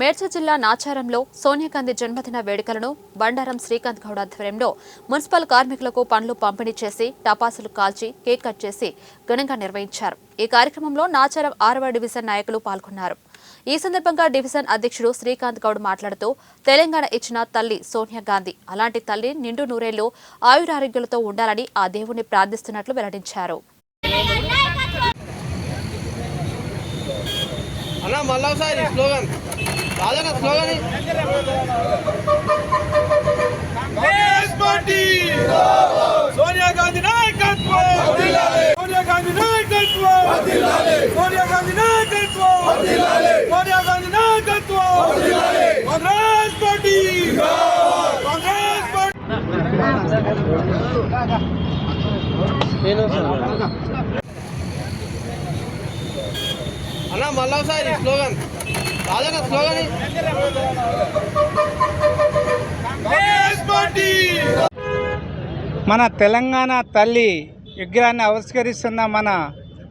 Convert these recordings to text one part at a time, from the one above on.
మేడ్చల్ జిల్లా నాచారంలో సోనియా గాంధీ జన్మదిన వేడుకలను బండారం శ్రీకాంత్ గౌడ్ ఆధ్వర్యంలో మున్సిపల్ కార్మికులకు పండ్లు పంపిణీ చేసి టపాసులు కాల్చి కేక్ కట్ చేసి ఘనంగా నిర్వహించారు. ఈ కార్యక్రమంలో నాచారం 6వ డివిజన్ నాయకులు పాల్గొన్నారు. ఈ సందర్భంగా డివిజన్ అధ్యక్షుడు శ్రీకాంత్ గౌడ్ మాట్లాడుతూ తెలంగాణ ఇచ్చిన తల్లి సోనియా గాంధీ అలాంటి తల్లి నిండు నూరేళ్లు ఆయురారోగ్యాలతో ఉండాలని ఆ దేవుణ్ణి ప్రార్థిస్తున్నట్లు వెల్లడించారు. అన్నా మళ్ళా ఒకసారి స్లోగన్ రాజన్న స్లోగన్ సోనియా గాంధీ నాయకత్వం సోనియా గాంధీ నాయకత్వం సోనియా గాంధీ నాయకత్వం సోనియా గాంధీ నాయకత్వం కాంగ్రెస్ పార్టీ కాంగ్రెస్ పార్టీ అన్నా మళ్ళా ఒకసారి స్లోగన్ రాజన్న స్లోగన్ మన తెలంగాణ తల్లి విగ్రహాన్ని ఆవిష్కరిస్తున్న మన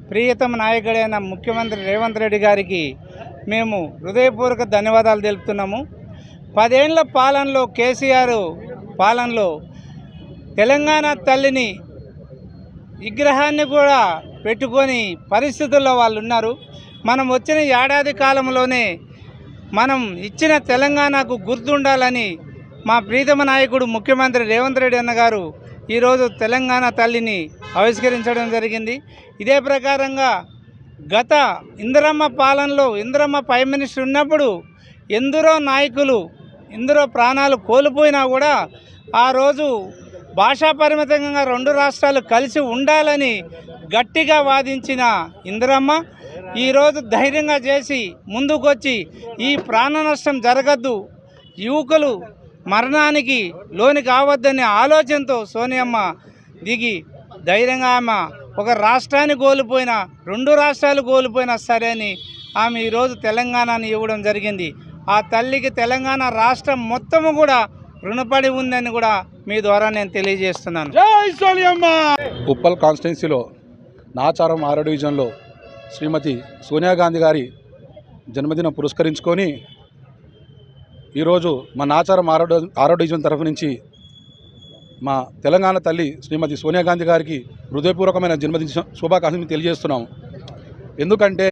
ప్రియతమ నాయకుడైన ముఖ్యమంత్రి రేవంత్ రెడ్డి గారికి మేము హృదయపూర్వక ధన్యవాదాలు తెలుపుతున్నాము. 10 ఏళ్ల పాలనలో కేసీఆర్ పాలనలో తెలంగాణ తల్లిని విగ్రహాన్ని కూడా పెట్టుకొని పరిస్థితుల్లో వాళ్ళు ఉన్నారు. మనం వచ్చిన ఏడాది కాలంలోనే మనం ఇచ్చిన తెలంగాణకు గుర్తుండాలని మా ప్రీతమ నాయకుడు ముఖ్యమంత్రి రేవంత్ రెడ్డి అన్న గారు ఈరోజు తెలంగాణ తల్లిని ఆవిష్కరించడం జరిగింది. ఇదే ప్రకారంగా గత ఇందిరమ్మ పాలనలో ఇందిరమ్మ ప్రైమ్ మినిస్టర్ ఉన్నప్పుడు ఎందరో నాయకులు ఎందరో ప్రాణాలు కోల్పోయినా కూడా ఆ రోజు భాషా పరిమితంగా 2 రాష్ట్రాలు కలిసి ఉండాలని గట్టిగా వాదించిన ఇందిరమ్మ ఈరోజు ధైర్యంగా చేసి ముందుకొచ్చి ఈ ప్రాణ నష్టం జరగద్దు, యువకులు మరణానికి లోని కావద్దనే ఆలోచనతో సోనియమ్మ దిగి ధైర్యంగా ఆమె ఒక రాష్ట్రాన్ని కోల్పోయినా 2 రాష్ట్రాలు కోల్పోయినా సరే అని ఆమె ఈరోజు తెలంగాణని ఇవ్వడం జరిగింది. ఆ తల్లికి తెలంగాణ రాష్ట్రం మొత్తము కూడా రుణపడి ఉందని కూడా మీ ద్వారా నేను తెలియజేస్తున్నాను. జై సోనియమ్మ. ఉప్పల్ కాన్స్టిట్యున్సీలో నాచారం 6వ డివిజన్లో శ్రీమతి సోనియా గాంధీ గారి జన్మదినం పురస్కరించుకొని ఈరోజు మా నాచారం 6వ డివిజన్ తరఫు నుంచి మా తెలంగాణ తల్లి శ్రీమతి సోనియా గాంధీ గారికి హృదయపూర్వకమైన జన్మదిన శుభాకాంక్షలు తెలియజేస్తున్నాము. ఎందుకంటే